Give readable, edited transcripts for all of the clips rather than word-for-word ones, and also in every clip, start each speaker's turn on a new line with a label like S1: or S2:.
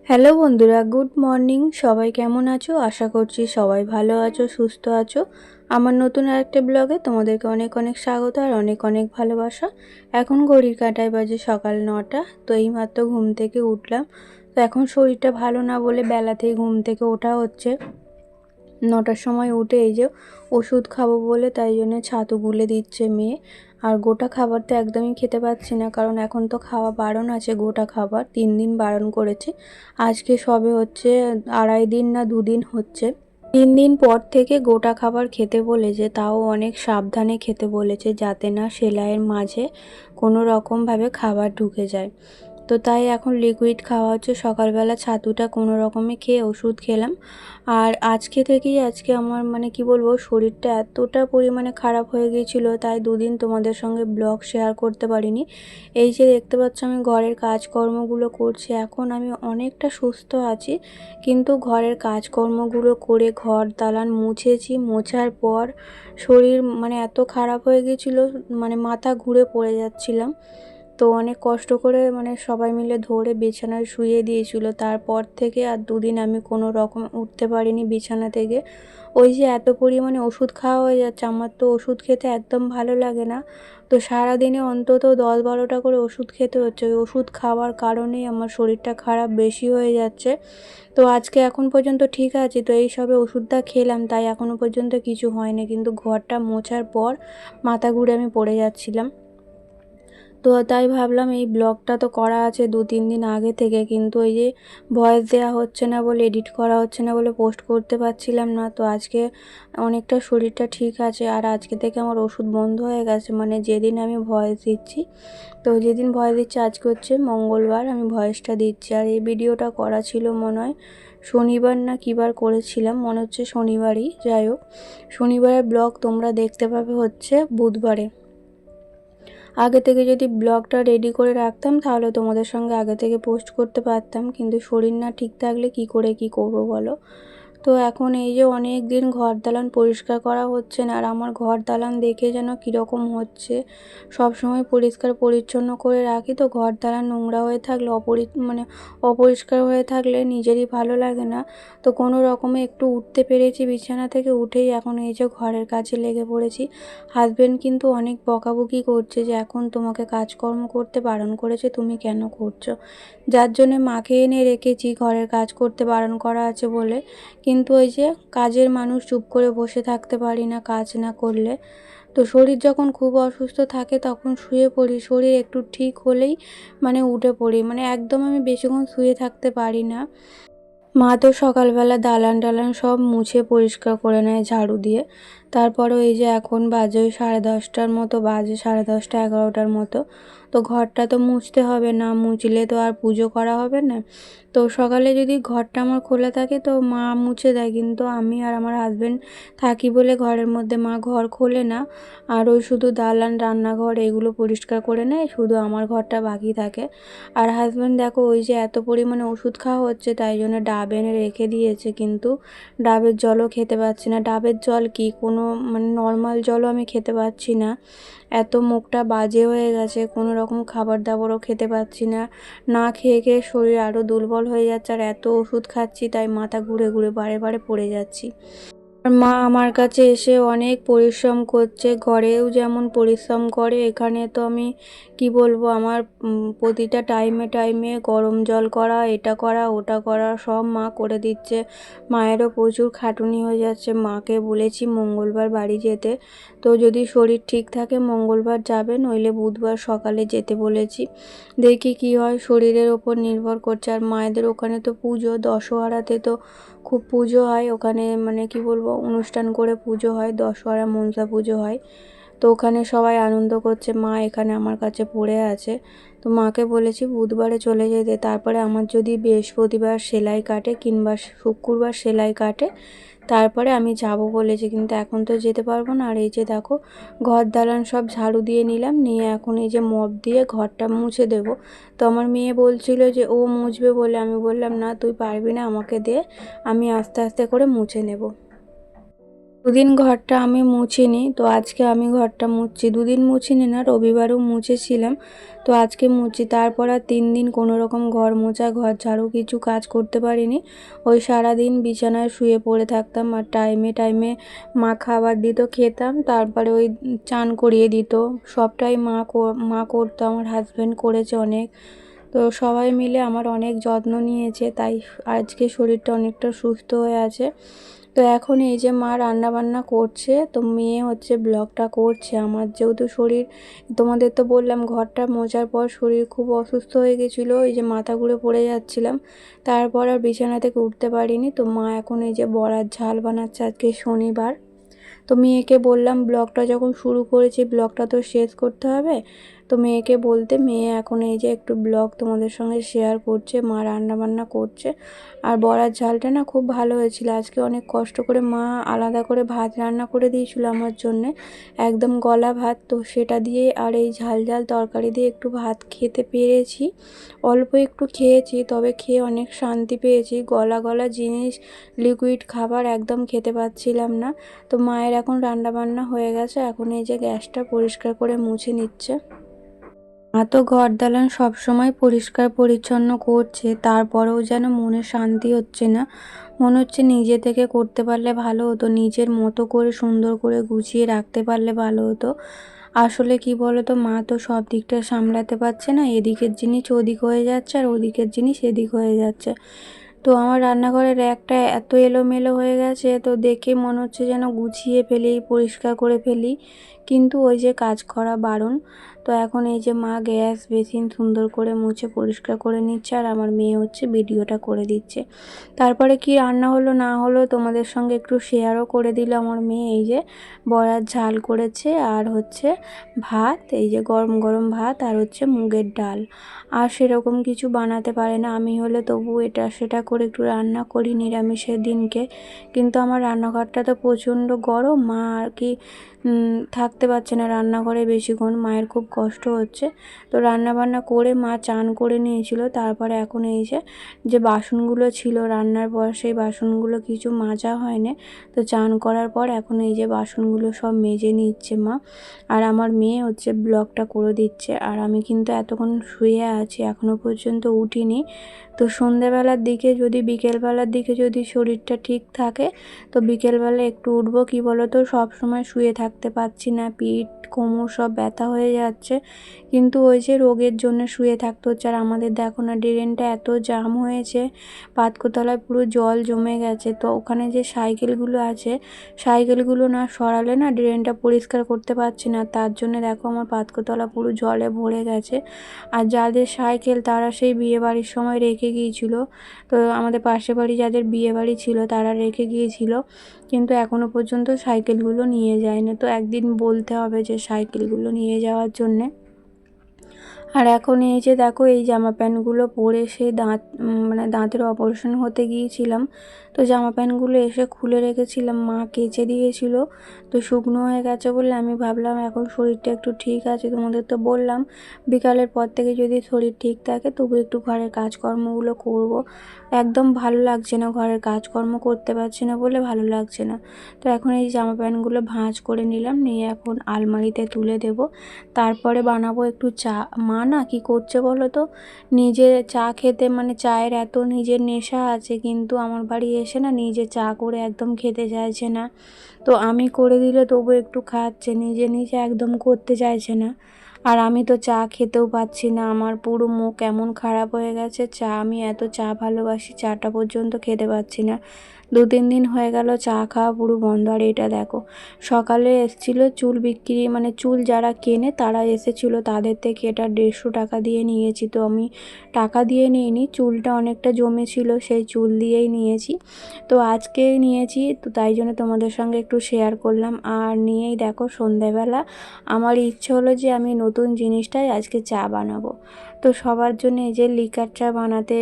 S1: Hello বন্ধুরা, good morning. সবাই কেমন আছো? আশা করছি সবাই ভালো আছো, সুস্থ আছো। আমার নতুন আরেকটা ব্লগে তোমাদেরকে অনেক অনেক স্বাগত আর অনেক অনেক ভালোবাসা। এখন ঘড়ির কাঁটায় বাজে সকাল 9টা। তো এইমাত্র ঘুম থেকে উঠলাম। তো এখন শরীরটা ভালো না বলে বেলাতেই ঘুম থেকে ওঠা হচ্ছে। 9টার সময় উঠে এই যে ওষুধ খাবো বলে তাই জন্য ছাতু গুলে দিচ্ছে মেয়ে। আর গোটা খাবার তো একদমই খেতে পাচ্ছি না, কারণ এখন তো খাওয়া বারণ আছে। গোটা খাবার 3 দিন বারণ করেছে। আজকে সবে হচ্ছে 2.5 দিন না 2 দিন হচ্ছে। 3 দিন পর থেকে গোটা খাবার খেতে বলেছে, তাও অনেক সাবধানে খেতে বলেছে যাতে না সেলাইয়ের মাঝে কোনো রকমভাবে খাবার ঢুকে যায়। তো তাই এখন লিকুইড খাওয়া হচ্ছে। সকালবেলা ছাতুটা কোনো রকমে খেয়ে ওষুধ খেলাম। আর আজকে আমার কি বলবো, শরীরটা এতটা পরিমাণে খারাপ হয়ে গিয়েছিলো, তাই 2 দিন তোমাদের সঙ্গে ব্লগ শেয়ার করতে পারিনি। এই যে দেখতে পাচ্ছ আমি ঘরের কাজকর্মগুলো করছি, এখন আমি অনেকটা সুস্থ আছি, কিন্তু ঘরের কাজকর্মগুলো করে ঘর দালান মুছেছি। মোছার পর শরীর এত খারাপ হয়ে গিয়েছিলো, মাথা ঘুরে পড়ে যাচ্ছিলাম। তো অনেক কষ্ট করে সবাই মিলে ধরে বিছানায় শুইয়ে দিয়েছিল। তারপর থেকে আর 2 দিন আমি কোনো রকম উঠতে পারিনি বিছানা থেকে। ওই যে এত পরিমাণে ওষুধ খাওয়া হয়ে যাচ্ছে, আমার তো ওষুধ খেতে একদম ভালো লাগে না। তো সারাদিনে অন্তত 10-12টা করে ওষুধ খেতে হচ্ছে। ওই ওষুধ খাওয়ার কারণেই আমার শরীরটা খারাপ বেশি হয়ে যাচ্ছে। তো আজকে এখন পর্যন্ত ঠিক আছে, তো এই সবে ওষুধটা খেলাম, তাই এখনও পর্যন্ত কিছু হয়নি, কিন্তু ঘরটা মোছার পর মাথা ঘুরে আমি পড়ে যাচ্ছিলাম। তো তাই ভাবলাম এই ব্লগটা তো করা আছে 2-3 দিন আগে থেকে, কিন্তু এই যে ভয়েস দেওয়া হচ্ছে না বলে, এডিট করা হচ্ছে না বলে পোস্ট করতে পারছিলাম না। তো আজকে অনেকটা শরীরটা ঠিক আছে, আর আজকে থেকে আমার ওষুধ বন্ধ হয়ে গেছে। যেদিন আমি ভয়েস দিচ্ছি, তো যেদিন ভয়েস দিচ্ছি আজকে হচ্ছে মঙ্গলবার, আমি ভয়েসটা দিচ্ছি। আর এই ভিডিওটা করা ছিল মনে হয় শনিবার না কিবার করেছিলাম, মনে হচ্ছে শনিবারই। যাই হোক, শনিবারের ব্লগ তোমরা দেখতে পাবে হচ্ছে বুধবারে। আগে থেকে যদি ব্লগটা রেডি করে রাখতাম তাহলে তোমাদের সঙ্গে আগে থেকে পোস্ট করতে পারতাম, কিন্তু শরীর না ঠিক থাকলে কি করে কি করব বলো। তো এখন এই যে অনেক দিন ঘর দালান পরিষ্কার করা হচ্ছে না, আর আমার ঘর দালান দেখে যেন কীরকম হচ্ছে। সব সময় পরিষ্কার পরিচ্ছন্ন করে রাখি, তো ঘর দালান নোংরা হয়ে থাকলে অপরিষ্কার হয়ে থাকলে নিজেরই ভালো লাগে না। তো কোনো রকমে একটু উঠতে পেরেছি বিছানা থেকে, উঠেই এখন এই যে ঘরের কাজে লেগে পড়েছি। হাজবেন্ড কিন্তু অনেক বকাবকি করছে যে এখন তোমাকে কাজকর্ম করতে বারণ করেছে, তুমি কেন করছো। যার জন্যে মাকে এনে রেখেছি, ঘরের কাজ করতে বারণ করা আছে বলে। কিন্তু ওই যে কাজের মানুষ, চুপ করে বসে থাকতে পারি না কাজ না করলে। তো শরীর যখন খুব অসুস্থ থাকে তখন শুয়ে পড়ি, শরীর একটু ঠিক হলেই উঠে পড়ি। একদম আমি বেশিক্ষণ শুয়ে থাকতে পারি না। মা তো সকালবেলা দালান টালান সব মুছে পরিষ্কার করে নেয় ঝাড়ু দিয়ে। তারপরে এই যে এখন বাজে ওই 10:30টার মতো বাজে, 10:30 11টার মতো। তো ঘরটা তো মুছতে হবে, না মুছলে তো আর পুজো করা হবে না। তো সকালে যদি ঘরটা আমার খোলা থাকে তো মা মুছে দেয়, কিন্তু আমি আর আমার হাজবেন্ড থাকি বলে ঘরের মধ্যে মা ঘর খোলে না। আর ওই শুধু দালান রান্নাঘর এগুলো পরিষ্কার করে নেয়, শুধু আমার ঘরটা বাকি থাকে। আর হাজব্যান্ড দেখো ওই যে এত পরিমাণে ওষুধ খাওয়া হচ্ছে, তাই জন্য ডাব এনে রেখে দিয়েছে, কিন্তু ডাবের জলও খেতে পাচ্ছি না। ডাবের জল কি, কোনো নর্মাল জলও আমি খেতে পাচ্ছি না। এত মুখটা বাজে হয়ে গেছে, কোনো রকম খাবার দাবারও খেতে পাচ্ছি না। না খেয়ে খেয়ে শরীর আরও দুর্বল হয়ে যাচ্ছে, আর এত ওষুধ খাচ্ছি তাই মাথা ঘুরে ঘুরে বারে বারে পড়ে যাচ্ছি। আর মা আমার কাছে এসে অনেক পরিশ্রম করছে, ঘরেও যেমন পরিশ্রম করে, এখানে তো আমি কি বলবো, আমার প্রতিটা টাইমে টাইমে গরম জল করা, এটা করা ওটা করা সব মা করে দিচ্ছে। মায়েরও প্রচুর খাটুনি হয়ে যাচ্ছে। মাকে বলেছি মঙ্গলবার বাড়ি যেতে, তো যদি শরীর ঠিক থাকে মঙ্গলবার যাবে, নইলে বুধবার সকালে যেতে বলেছি। দেখি কি হয়, শরীরের ওপর নির্ভর করছে। আর মায়েদের ওখানে তো পুজো, দশহরাতে তো খুব পুজো হয় ওখানে, কি বলবো, অনুষ্ঠান করে পুজো হয়, দশহরা মনসা পুজো হয়। তো ওখানে সবাই আনন্দ করছে, মা এখানে আমার কাছে পড়ে আছে। তো মাকে বলেছি বুধবারে চলে যেতে, তারপরে আমার যদি বৃহস্পতিবার সেলাই কাটে কিংবা শুক্রবার সেলাই কাটে তারপরে আমি যাব বলেছি, কিন্তু এখন তো যেতে পারবো না। আর এই যে দেখো ঘর দালান সব ঝাড়ু দিয়ে নিলাম, নিয়ে এখন এই যে মপ দিয়ে ঘরটা মুছে দেব। তো আমার মেয়ে বলছিল যে ও মুছবে বলে, আমি বললাম না তুই পারবি না, আমাকে দে, আমি আস্তে আস্তে করে মুছে নেব। দুদিন ঘরটা আমি মুছিনি, তো আজকে আমি ঘরটা মুছছি। দুদিন মুছিনি না, রবিবারও মুছেছিলাম, তো আজকে মুছছি। তারপর আর 3 দিন কোনো রকম ঘর মোছা ঘর ঝাড়ু কিছু কাজ করতে পারিনি। ওই সারাদিন বিছানায় শুয়ে পড়ে থাকতাম, আর টাইমে টাইমে মা খাবার দিত, খেতাম, তারপরে ওই চান করিয়ে দিত, সবটাই মা করতো। আমার হাজব্যান্ড করেছে অনেক, তো সবাই মিলে আমার অনেক যত্ন নিয়েছে, তাই আজকে শরীরটা অনেকটা সুস্থ হয়ে আছে। তো এখন এই যে মা রান্না বান্না করছে, তো মেয়ে হচ্ছে ব্লগটা করছে। আমার যেহেতু শরীর, তোমাদের তো বললাম ঘরটা মোছার পর শরীর খুব অসুস্থ হয়ে গেছিলো, এই যে মাথা ঘুরে পড়ে যাচ্ছিলাম, তারপর আর বিছানা থেকে উঠতে পারিনি। তো মা এখন এই যে বড়ার ঝাল বানাচ্ছে, আজকে শনিবার। তো মেয়েকে বললাম ব্লগটা যখন শুরু করেছি ব্লগটা তো শেষ করতে হবে, তো মেয়েকে বলতে মেয়ে এখন এই যে একটু ব্লগ তোমাদের সঙ্গে শেয়ার করছে, মা রান্না বান্না করছে। আর বড়ার ঝালটা না খুব ভালো হয়েছিল। আজকে অনেক কষ্ট করে মা আলাদা করে ভাত রান্না করে দিয়েছিল আমার জন্যে, একদম গলা ভাত, তো সেটা দিয়ে আর এই ঝাল ঝাল তরকারি দিয়ে একটু ভাত খেতে পেরেছি। অল্প একটু খেয়েছি, তবে খেয়ে অনেক শান্তি পেয়েছি। গলা গলা জিনিস, লিকুইড খাবার একদম খেতে পাচ্ছিলাম না। তো মায়ের এখন রান্না বান্না হয়ে গেছে, এখন এই যে গ্যাসটা পরিষ্কার করে মুছে নিচ্ছে। মা তো ঘর দালান সবসময় পরিষ্কার পরিচ্ছন্ন করছে, তারপরেও যেন মনে শান্তি হচ্ছে না। মনে হচ্ছে নিজে থেকে করতে পারলে ভালো হতো, নিজের মতো করে সুন্দর করে গুছিয়ে রাখতে পারলে ভালো হতো। আসলে কি বলতো, মা তো সব দিকটা সামলাতে পারছে না, এদিকের জিনিস ওদিক হয়ে যাচ্ছে আর ওদিকের জিনিস এদিক হয়ে যাচ্ছে। তো আমার রান্নাঘরের র্যাকটা এত এলোমেলো হয়ে গেছে, তো দেখে মনে হচ্ছে যেন গুছিয়ে ফেলি, পরিষ্কার করে ফেলি, কিন্তু ওই যে কাজ করা বারণ। তো এখন এই যে মা গ্যাস বেসিন সুন্দর করে মুছে পরিষ্কার করে নিচ্ছে, আর আমার মেয়ে হচ্ছে ভিডিওটা করে দিচ্ছে। তারপরে কি রান্না হলো না হলো তোমাদের সঙ্গে একটু শেয়ারও করে দিল আমার মেয়ে। এই যে বড়ার ঝাল করেছে, আর হচ্ছে ভাত, এই যে গরম গরম ভাত, আর হচ্ছে মুগের ডাল। আর সেরকম কিছু বানাতে পারে না, আমি হলে তবু এটা সেটা করে একটু রান্না করি নিরামিষের দিনকে। কিন্তু আমার রান্নাঘরটা তো প্রচণ্ড গরম, মা আর কি থাকতে পারছে না রান্নাঘরে বেশিক্ষণ, মায়ের খুব কষ্ট হচ্ছে। তো রান্না বান্না করে মা চান করে নিয়েছিল, তারপরে এখন এই যে বাসনগুলো ছিল রান্নার পর, সেই বাসনগুলো কিছু মাজা হয়নি, তো চান করার পর এখন এই যে বাসনগুলো সব মেজে নিচ্ছে মা। আর আমার মেয়ে হচ্ছে ব্লগটা করে দিচ্ছে, আর আমি কিন্তু এতক্ষণ শুয়ে আছি, এখনও পর্যন্ত উঠিনি। তো সন্ধেবেলার দিকে যদি বিকেলবেলার দিকে যদি শরীরটা ঠিক থাকে, তো বিকেলবেলা একটু উঠবো। কি বলো তো, সব সময় শুয়ে থাকতে পারছি না, পিঠ কোমর সব ব্যথা হয়ে যাচ্ছে, কিন্তু ওই যে রোগের জন্য শুয়ে থাকতে হচ্ছে। আর আমাদের দেখো না, ড্রেনটা এত জাম হয়েছে, পাতকোতলায় পুরো জল জমে গেছে। তো ওখানে যে সাইকেলগুলো আছে, সাইকেলগুলো না সরালে না ড্রেনটা পরিষ্কার করতে পারছি না, তার জন্য দেখো আমার পাতকোতলা পুরো জলে ভরে গেছে। আর যাদের সাইকেল তারা সেই বিয়েবাড়ির সময় রেখে গিয়েছিল, তো আমাদের পাশের বাড়ি যাদের বিয়েবাড়ি ছিল তারা রেখে গিয়েছিল, কিন্তু এখনও পর্যন্ত সাইকেলগুলো নিয়ে যায়নি। তো একদিন বলতে হবে যে সাইকেলগুলো নিয়ে যাওয়ার জন্যে। আর এখন এই যে দেখো এই জামা প্যান্টগুলো পরে সেই মানে দাঁতের অপারেশন হতে গিয়েছিলাম, তো জামা প্যান্টগুলো এসে খুলে রেখেছিলাম, মা কেচে দিয়েছিল। তো শুকনো হয়ে গেছে বলে আমি ভাবলাম এখন শরীরটা একটু ঠিক আছে, তোমাদের তো বললাম বিকালের পর থেকে যদি শরীর ঠিক থাকে তবু একটু ঘরের কাজকর্মগুলো করব। একদম ভালো লাগছে না, ঘরের কাজকর্ম করতে পারছি না বলে ভালো লাগছে না। তো এখন এই জামা প্যান্টগুলো ভাঁজ করে নিলাম, নিয়ে এখন আলমারিতে তুলে দেব। তারপরে বানাবো একটু চা। মা না কি করছে বলো তো, নিজে চা খেতে মানে চায়ের এত নিজের নেশা আছে, কিন্তু আমার বাড়ি এসে না নিজে চা করে একদম খেতে চাইছে না। তো আমি করে দিলে তবু একটু খাচ্ছে, নিজে নিজে একদম করতে চাইছে না। আর আমি তো চা খেতেও পাচ্ছি না, আমার পুরো মুখ এমন খারাপ হয়ে গেছে। চা, আমি এত চা ভালোবাসি, চাটা পর্যন্ত খেতে পাচ্ছি না। 2-3 দিন হয়ে গেল চা খাওয়া পুরো বন্ধ। আর এটা দেখো, সকালে এসেছিলো চুল বিক্রি, মানে চুল যারা কেনে তারা এসেছিলো, তাদের থেকে এটা 150 টাকা দিয়ে নিয়েছি। তো আমি টাকা দিয়ে নিইনি, চুলটা অনেকটা জমেছিল সেই চুল দিয়েই নিয়েছি। তো আজকে নিয়েছি, তো তাই জন্য তোমাদের সঙ্গে একটু শেয়ার করলাম। আর নিয়েই দেখো সন্ধ্যাবেলা আমার ইচ্ছে হলো যে আমি নতুন জিনিসটাই আজকে চা বানাবো। তো সবার জন্য এই যে লিকার চা বানাতে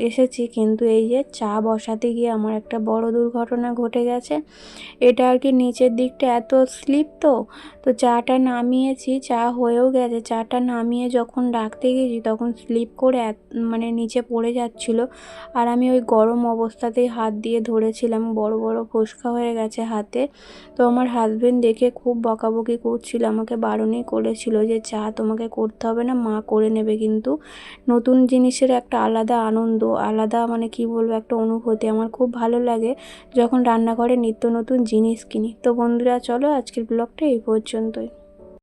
S1: এসেছি, কিন্তু এই যে চা বসাতে গিয়ে আমার একটা বড় দুর্ঘটনা ঘটে গেছে। এটা আর কি নিচের দিকটা এত স্লিপ, তো চাটা নামিয়েছি, চা হয়েও গেছে, চাটা নামিয়ে যখন রাখতে গেছি তখন স্লিপ করে মানে নিচে পড়ে যাচ্ছিল। আর আমি ওই গরম অবস্থাতেই হাত দিয়ে ধরেছিলাম, বড় বড় ফোসকা হয়ে গেছে হাতে। তো আমার হাজবেন্ড দেখে খুব বকাবকি করছিল, আমাকে বারণই করেছিল যে চা তোমাকে করতে হবে না, মা করে নেবে। কিন্তু নতুন জিনিসের একটা আলাদা আনন্দ, আলাদা মানে কি বলবো, একটা অনুভূতি আমার খুব ভালো লাগে যখন রান্নাঘরে নিত্য নতুন জিনিস কিনি। তো বন্ধুরা চলো আজকের ব্লগটা এই পর্যন্তই।